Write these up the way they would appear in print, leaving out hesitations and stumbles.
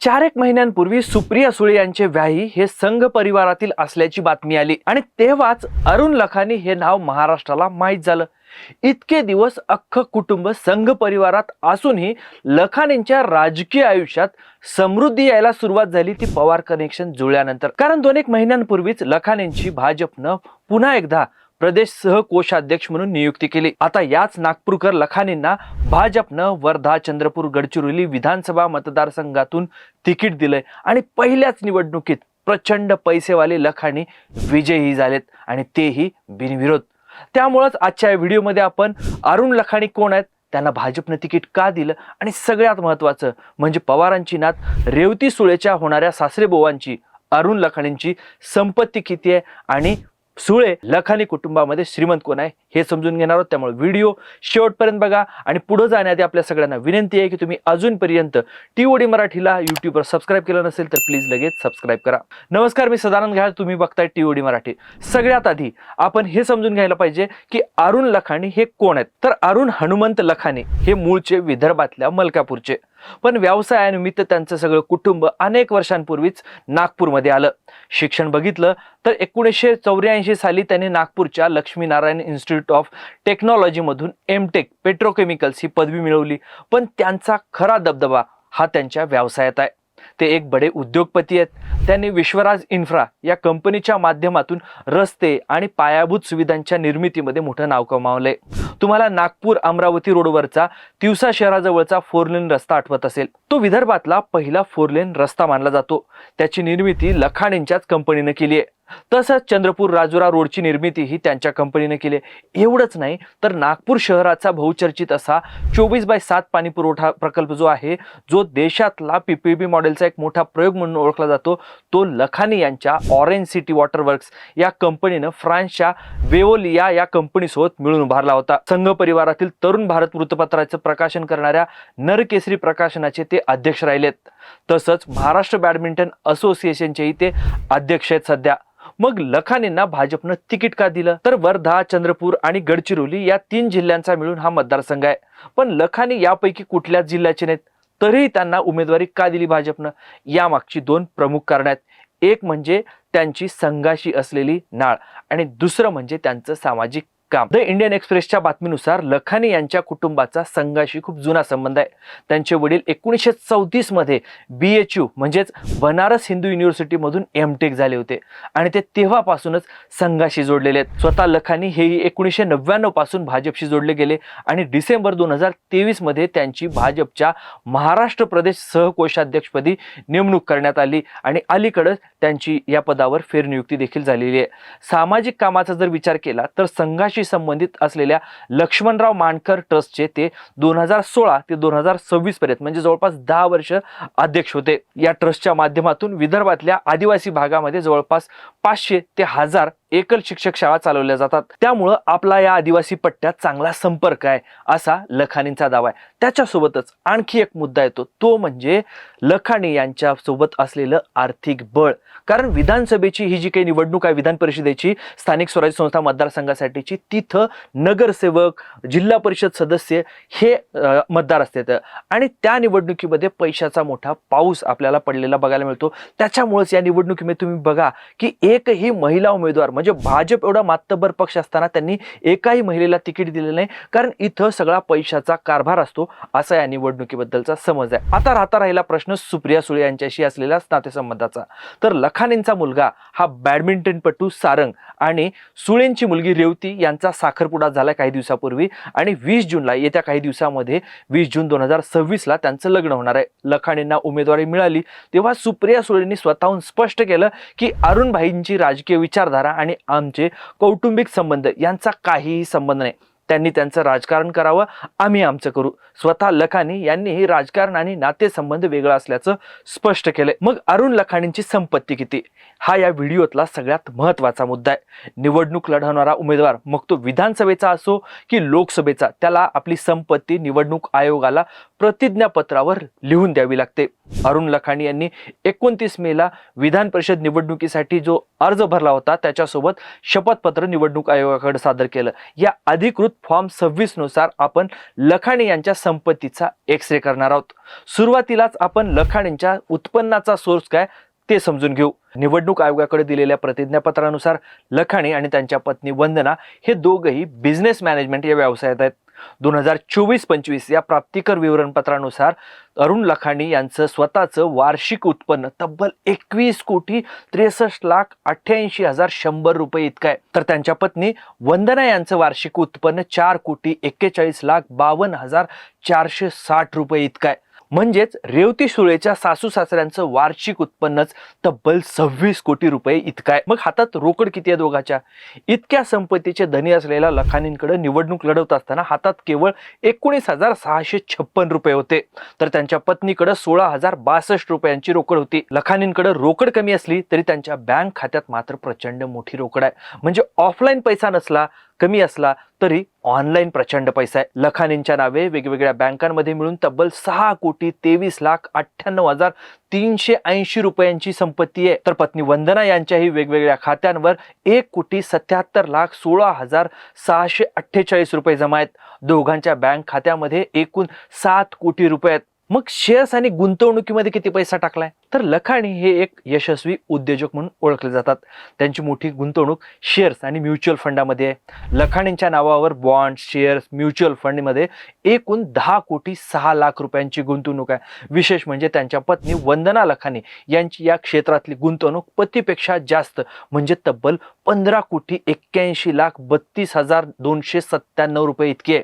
एक महिन्यांपूर्वी सुप्रिया सुळे यांचे व्याही हे संघ परिवारातील असल्याची बातमी आली आणि तेव्हाच अरुण लखानी हे नाव महाराष्ट्राला माहीत झालं। इतके दिवस अख्खं कुटुंब संघ परिवारात असूनही लखानींच्या राजकीय आयुष्यात समृद्धी यायला सुरुवात झाली ती पवार कनेक्शन जुळल्यानंतर। कारण 2-1 महिन्यांपूर्वीच लखानींची भाजपनं पुन्हा एकदा प्रदेश सहकोषाध्यक्ष म्हणून नियुक्ती केली। आता याच नागपूरकर लखानींना भाजपनं वर्धा, चंद्रपूर, गडचिरोली विधानसभा मतदारसंघातून तिकीट दिलंय आणि पहिल्याच निवडणुकीत प्रचंड पैसेवाले लखानी विजयी झालेत आणि तेही बिनविरोध। त्यामुळेच आजच्या व्हिडिओमध्ये आपण अरुण लखानी कोण आहेत, त्यांना भाजपनं तिकीट का दिलं आणि सगळ्यात महत्त्वाचं म्हणजे पवारांची नात रेवती सुळेच्या होणाऱ्या सासरेबुवांची अरुण लखानींची संपत्ती किती आहे आणि सुळे लखानी कुटुंबामध्ये श्रीमंत कोण आहे हे समजून घेणार आहोत। त्यामुळे व्हिडिओ शेवटपर्यंत बघा आणि पुढे जाण्याआधी आपल्या सगळ्यांना विनंती आहे की तुम्ही अजूनपर्यंत टीओडी मराठीला यूट्यूबवर सबस्क्राइब केलं नसेल तर प्लीज लगेच सबस्क्राइब करा। नमस्कार, मी सदानंद घाळ, तुम्ही बघताय टीओडी मराठी। सगळ्यात आधी आपण हे समजून घ्यायला पाहिजे की अरुण लखानी हे कोण आहेत। तर अरुण हनुमंत लखानी हे मूळचे विदर्भातल्या मलकापूरचे, पण व्यवसायानिमित्त त्यांचं सगळं कुटुंब अनेक वर्षांपूर्वीच नागपूरमध्ये आलं। शिक्षण बघितलं तर 1984 साली त्यांनी नागपूरच्या लक्ष्मीनारायण इन्स्टिट्यूट ऑफ टेक्नॉलॉजी मधून एमटेक पेट्रोकेमिकल्स ही पदवी मिळवली। पण त्यांचा खरा दबदबा हा त्यांच्या व्यवसायात आहे। ते एक बडे उद्योगपती आहेत। त्यांनी विश्वराज इन्फ्रा या कंपनीच्या माध्यमातून रस्ते आणि पायाभूत सुविधांच्या निर्मितीमध्ये मोठं नाव कमावलंय। तुम्हाला नागपूर अमरावती रोडवरचा तिवसा शहराजवळचा 4 लेन रस्ता आठवत असेल, तो विदर्भातला पहिला 4 लेन रस्ता मानला जातो। त्याची निर्मिती लखानींच्याच कंपनीने केली आहे। तसंच चंद्रपूर राजुरा रोडची निर्मिती ही त्यांच्या कंपनीने केली। एवढंच नाही तर नागपूर शहराचा बहुचर्चित असा 24/7 पाणी पुरवठा प्रकल्प जो आहे, जो देशातला पीपीपी मॉडेलचा एक मोठा प्रयोग म्हणून ओळखला जातो, तो लखानी यांच्या ऑरेंज सिटी वॉटर वर्क्स या कंपनीनं फ्रान्सच्या वेओलिया या कंपनीसोबत मिळून उभारला होता। संघ परिवारातील तरुण भारत वृत्तपत्राचं प्रकाशन करणाऱ्या नरकेसरी प्रकाशनाचे ते अध्यक्ष राहिलेत। तसंच महाराष्ट्र बॅडमिंटन असोसिएशनचेही ते अध्यक्ष आहेत सध्या। मग लखानींना भाजपनं तिकीट का दिलं, तर वर्धा, चंद्रपूर आणि गडचिरोली या 3 जिल्ह्यांचा मिळून हा मतदारसंघ आहे। पण लखानी यापैकी कुठल्याच जिल्ह्याचे नाहीत, तरीही त्यांना उमेदवारी का दिली भाजपनं? यामागची 2 प्रमुख कारणं आहेत। एक म्हणजे त्यांची संघाशी असलेली नाळ आणि दुसरं म्हणजे त्यांचं सामाजिक काम। द इंडियन एक्सप्रेसच्या बातमीनुसार लखानी यांच्या कुटुंबाचा संघाशी खूप जुना संबंध आहे। त्यांचे वडील 1934 मध्ये BHU म्हणजेच बनारस हिंदू युनिव्हर्सिटी मधून एमटेक झाले होते आणि ते तेव्हापासूनच संघाशी जोडलेले आहेत। स्वतः लखानी हेही 1999 पासून भाजपशी जोडले गेले आणि डिसेंबर 2023 मध्ये त्यांची भाजपच्या महाराष्ट्र प्रदेश सहकोषाध्यक्षपदी नेमणूक करण्यात आली आणि अलीकडेच त्यांची या पदावर फेरनियुक्ती देखील झालेली आहे। सामाजिक कामाचा जर विचार केला तर संघाशी संबंधित असलेल्या लक्ष्मणराव मानकर ट्रस्टचे ते 2016 ते 2026 पर्यंत म्हणजे जवळपास 10 वर्ष अध्यक्ष होते। या ट्रस्टच्या माध्यमातून विदर्भातल्या आदिवासी भागामध्ये जवळपास 500 ते 1000 एकल शिक्षक शाळा चालवल्या जातात। त्यामुळे आपला या आदिवासी पट्ट्यात चांगला संपर्क आहे असा लखानींचा दावा आहे। त्याच्यासोबतच आणखी एक मुद्दा येतो, तो म्हणजे लखानी यांच्या सोबत असलेलं आर्थिक बळ। कारण विधानसभेची ही जी काही निवडणूक आहे, विधान परिषदेची स्थानिक स्वराज्य संस्था मतदारसंघासाठीची, तिथं नगरसेवक, जिल्हा परिषद सदस्य हे मतदार असतात आणि त्या निवडणुकीमध्ये पैशाचा मोठा पाऊस आपल्याला पडलेला बघायला मिळतो। त्याच्यामुळेच या निवडणुकीमध्ये तुम्ही बघा की एकही महिला उमेदवार म्हणजे भाजप एवढा मातब्बर पक्ष असताना त्यांनी एकाही महिलेला तिकीट दिलेलं नाही, कारण इथं सगळा पैशाचा कारभार असतो असा या निवडणुकीबद्दलचा समज आहे। आता राहिला प्रश्न सुप्रिया सुळे यांच्याशी असलेल्या नातेसंबंधाचा। तर लखानींचा मुलगा हा बॅडमिंटनपटू सारंग आणि सुळेंची मुलगी रेवती यांचा साखरपुडा झाला काही दिवसापूर्वी आणि 20 जूनला येत्या काही दिवसामध्ये 20 जून 2026 ला त्यांचं लग्न होणार आहे। लखानींना उमेदवारी मिळाली तेव्हा सुप्रिया सुळेंनी स्वतःहून स्पष्ट केलं की अरुण भाईंची राजकीय विचारधारा आणि आमचे कौटुंबिक संबंध यांचा काहीही संबंध नाही, त्यांनी त्यांचं राजकारण करावं, आम्ही आमचं करू। स्वतः लखानी यांनीही राजकारण आणि नातेसंबंध वेगळं असल्याचं स्पष्ट केलंय। मग अरुण लखानींची संपत्ती किती, हा या व्हिडिओतला सगळ्यात महत्त्वाचा मुद्दा आहे। निवडणूक लढवणारा उमेदवार मग तो विधानसभेचा असो की लोकसभेचा, त्याला आपली संपत्ती निवडणूक आयोगाला प्रतिज्ञापत्रावर लिहून द्यावी लागते। अरुण लखानी यांनी 29 मेला विधान परिषद निवडणुकीसाठी जो अर्ज भरला होता त्याच्यासोबत शपथपत्र निवडणूक आयोगाकडे सादर केलं। या अधिकृत फॉर्म 26 नुसार आपण लखानी यांच्या संपत्तीचा एक्सरे करणार आहोत. सुरुवातीलाच आपण लखानींच्या उत्पन्नाचा सोर्स काय ते समजून घेऊ. निवडणूक आयोगाकडे दिलेल्या प्रतिज्ञापत्रानुसार लखानी आणि त्यांच्या पत्नी वंदना हे दोघंही बिझनेस मॅनेजमेंट या व्यवसायात आहेत. 2024-25 या प्राप्तिकर विवरणपत्रानुसार अरुण लखानी यांचं स्वतःचं वार्षिक उत्पन्न तब्बल 21,63,88,100 रुपये इतकं आहे. तर त्यांच्या पत्नी वंदना यांचं वार्षिक उत्पन्न 4,41,52,460 रुपये इतकं आहे. म्हणजेच रेवती सुळेच्या सासू सासऱ्यांचं वार्षिक उत्पन्नच तब्बल 26 कोटी रुपये इतकं आहे. मग हातात रोकड किती आहे दोघांच्या? इतक्या संपत्तीचे धनी असलेल्या लखानींकडे निवडणूक लढवत असताना हातात केवळ 19,656 रुपये होते. तर त्यांच्या पत्नीकडे 16,062 रुपयांची रोकड होती. लखानींकडे रोकड कमी असली तरी त्यांच्या बँक खात्यात मात्र प्रचंड मोठी रोकड आहे. म्हणजे ऑफलाईन पैसा नसला, कमी असला तरी ऑनलाईन प्रचंड पैसा आहे. लखानींच्या नावे वेगवेगळ्या बँकांमध्ये मिळून तब्बल 6,23,98,380 रुपयांची संपत्ती आहे. तर पत्नी वंदना यांच्याही वेगवेगळ्या खात्यांवर 1,77,16,648 रुपये जमा आहेत. दोघांच्या बँक खात्यामध्ये एकूण 7 कोटी रुपये आहेत. मग शेअर्स आणि गुंतवणुकीमध्ये किती पैसा टाकलाय? तर लखानी हे एक यशस्वी उद्योजक म्हणून ओळखले जातात. त्यांची मोठी गुंतवणूक शेअर्स आणि म्युच्युअल फंडामध्ये आहे. लखानींच्या नावावर बॉन्ड, शेअर्स, म्युच्युअल फंडमध्ये एकूण 10,06,00,000 रुपयांची गुंतवणूक आहे. विशेष म्हणजे त्यांच्या पत्नी वंदना लखानी यांची या क्षेत्रातली गुंतवणूक पतीपेक्षा जास्त म्हणजे तब्बल 15,81,32,297 रुपये इतकी आहे.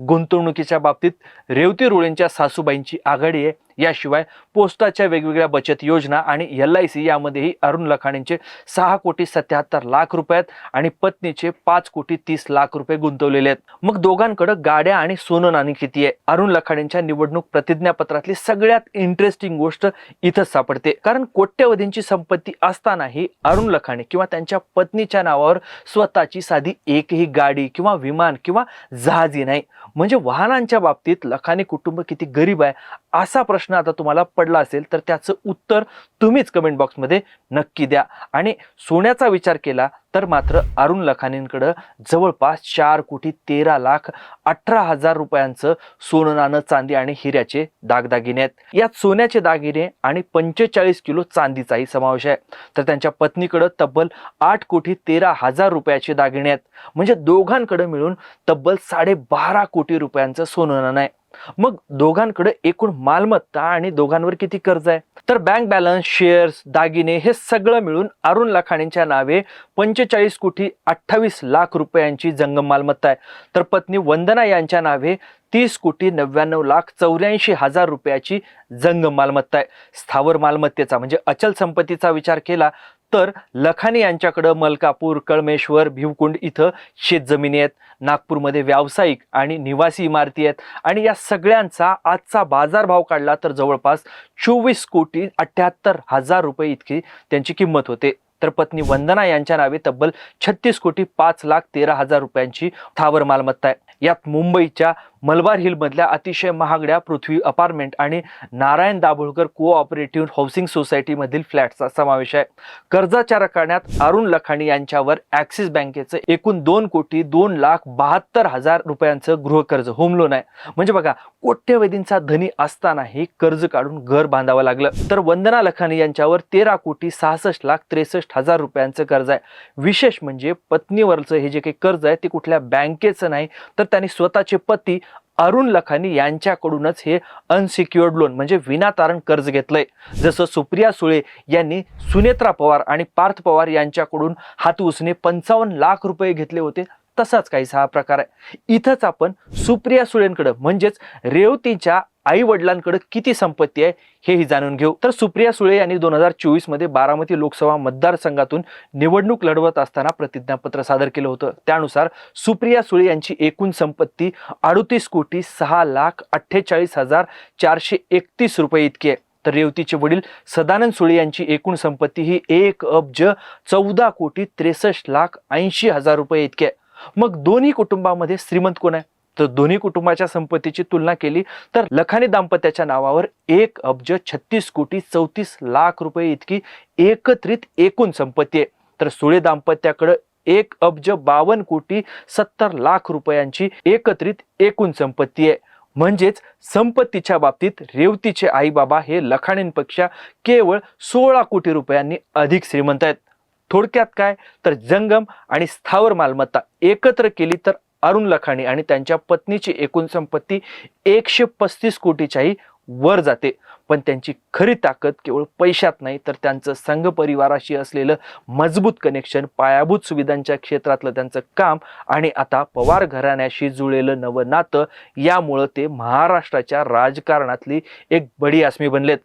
गुंतवणुकीच्या बाबतीत रेवती रुळेंच्या सासूबाईंची आघाडी आहे. याशिवाय पोस्टाच्या वेगवेगळ्या बचत योजना आणि LIC यामध्येही अरुण लखानींचे 6,77,00,000 रुपये आहेत आणि पत्नीचे 5,30,00,000 रुपये गुंतवलेले आहेत. मग दोघांकडे गाड्या आणि सोनं नाणी किती आहे? अरुण लखानींच्या निवडणूक प्रतिज्ञापत्रातली सगळ्यात इंटरेस्टिंग गोष्ट इथंच सापडते. कारण कोट्यवधींची संपत्ती असतानाही अरुण लखानी किंवा त्यांच्या पत्नीच्या नावावर स्वतःची साधी एकही गाडी किंवा विमान किंवा जहाजही नाही. म्हणजे वाहनांच्या बाबतीत लखानी कुटुंब किती गरीब आहे असा प्रश्न आता तुम्हाला पडला असेल तर त्याचं उत्तर तुम्हीच कमेंट बॉक्समध्ये नक्की द्या. आणि सोन्याचा विचार केला तर मात्र अरुण लखानींकडे जवळपास 4,13,18,000 रुपयांचं सोनं, नाणं, चांदी आणि हिऱ्याचे दागदागिने आहेत. यात सोन्याचे दागिने आणि 45 किलो चांदीचाही समावेश आहे. तर त्यांच्या पत्नीकडे तब्बल 8,13,000 रुपयाचे दागिने आहेत. म्हणजे दोघांकडे मिळून तब्बल 12.5 कोटी रुपयांचं सोनं नाणं आहे. मग दोघांकडे एकूण मालमत्ता आणि दोघांवर किती कर्ज आहे? तर बँक बॅलन्स, शेअर्स, दागिने हे सगळं मिळून अरुण लखानींच्या नावे 45,28,00,000 रुपयांची जंगम मालमत्ता आहे. तर पत्नी वंदना यांच्या नावे 30,99,84,000 रुपयाची जंगम मालमत्ता आहे. स्थावर मालमत्तेचा म्हणजे अचल संपत्तीचा विचार केला तर लखानी यांच्याकडे मलकापूर, कळमेश्वर, भिवकुंड इथं शेतजमिनी आहेत. नागपूरमध्ये व्यावसायिक आणि निवासी इमारती आहेत आणि या सगळ्यांचा आजचा बाजारभाव काढला तर जवळपास 24,78,000 रुपये इतकी त्यांची किंमत होते. तर पत्नी वंदना यांच्या नावे तब्बल 36,05,13,000 रुपयांची स्थावर मालमत्ता आहे. यात मुंबईच्या मलबार हिल मधल्या अतिशय महागड्या पृथ्वी अपार्टमेंट आणि Narayan Dabholkar cooperative housing society मधील फ्लॅटचा समावेश आहे. कर्जाच्या रकण्यात अरुण लखानी यांच्यावर ऍक्सिस बँकेचं एकूण 2,02,72,000 रुपयांचं गृहकर्ज होम लोन आहे. म्हणजे बघा, कोट्यवधींचा धनी असतानाही कर्ज काढून घर बांधावं लागलं. तर वंदना लखानी यांच्यावर 13,66,63,000 रुपयांचं कर्ज आहे. विशेष म्हणजे पत्नीवरचं हे जे काही कर्ज आहे ते कुठल्या बँकेचं नाही तर त्यांनी स्वतःचे पती अरुण लखानी यांच्याकडूनच हे अनसिक्युअर्ड लोन म्हणजे विनातारण कर्ज घेतलंय. जसं सुप्रिया सुळे यांनी सुनेत्रा पवार आणि पार्थ पवार यांच्याकडून हातउसने 55 लाख रुपये घेतले होते तसाच काहीसा हा प्रकार आहे. इथंच आपण सुप्रिया सुळेंकडे म्हणजेच रेवतीच्या आई वडिलांकडे किती संपत्ती आहे हेही जाणून घेऊ. तर सुप्रिया सुळे यांनी 2024 मध्ये बारामती लोकसभा मतदारसंघातून निवडणूक लढवत असताना प्रतिज्ञापत्र सादर केलं होतं. त्यानुसार सुप्रिया सुळे यांची एकूण संपत्ती 38,06,48,431 रुपये इतकी आहे. तर रेवतीचे वडील सदानंद सुळे यांची एकूण संपत्ती ही 1,14,63,80,000 रुपये इतकी आहे. मग दोन्ही कुटुंबामध्ये श्रीमंत कोण आहे? तर दोन्ही कुटुंबाच्या संपत्तीची तुलना केली तर लखानी दाम्पत्याच्या नावावर 1,36,34,00,000 रुपये इतकी एकत्रित एकूण संपत्ती आहे. तर सुळे दाम्पत्याकडे 1,52,70,00,000 रुपयांची एकत्रित एकूण संपत्ती आहे. म्हणजेच संपत्तीच्या बाबतीत रेवतीचे आई बाबा हे लखानींपेक्षा केवळ 16 कोटी रुपयांनी अधिक श्रीमंत आहेत. थोडक्यात काय तर जंगम आणि स्थावर मालमत्ता एकत्र केली तर अरुण लखानी आणि त्यांच्या पत्नीची एकूण संपत्ती 135 कोटीच्याही वर जाते. पण त्यांची खरी ताकद केवळ पैशात नाही तर त्यांचं संघ परिवाराशी असलेलं मजबूत कनेक्शन, पायाभूत सुविधांच्या क्षेत्रातलं त्यांचं काम आणि आता पवार घराण्याशी जुळलेलं नवं नातं, यामुळं ते महाराष्ट्राच्या राजकारणातली एक बडी आसमी बनलेत.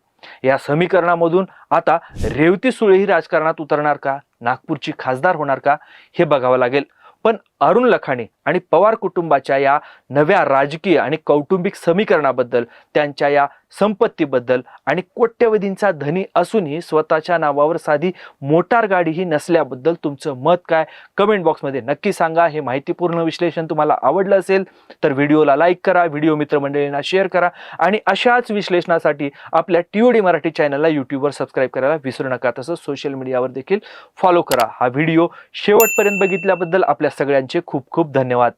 या समीकरणामधून आता रेवती सुळेही राजकारणात उतरणार का, नागपूरची खासदार होणार का, हे बघावं लागेल. पण अरुण लखानी आणि पवार कुटुंबाच्या या नव्या राजकीय आणि कौटुंबिक समीकरणाबद्दल, त्यांच्या या संपत्तीबद्दल आणि कोट्यवधींचा धनी असूनही स्वतःच्या नावावर साधी मोटार गाडीही नसल्याबद्दल तुमचं मत काय, कमेंट बॉक्समध्ये नक्की सांगा. हे माहितीपूर्ण विश्लेषण तुम्हाला आवडलं असेल तर व्हिडिओला लाईक करा, व्हिडिओ मित्रमंडळींना शेअर करा आणि अशाच विश्लेषणासाठी आपल्या TOD मराठी चॅनलला यूट्यूबवर सबस्क्राईब करायला विसरू नका. तसंच सोशल मीडियावर देखील फॉलो करा. हा व्हिडिओ शेवटपर्यंत बघितल्याबद्दल आपल्या सगळ्यांचे खूप खूप धन्यवाद.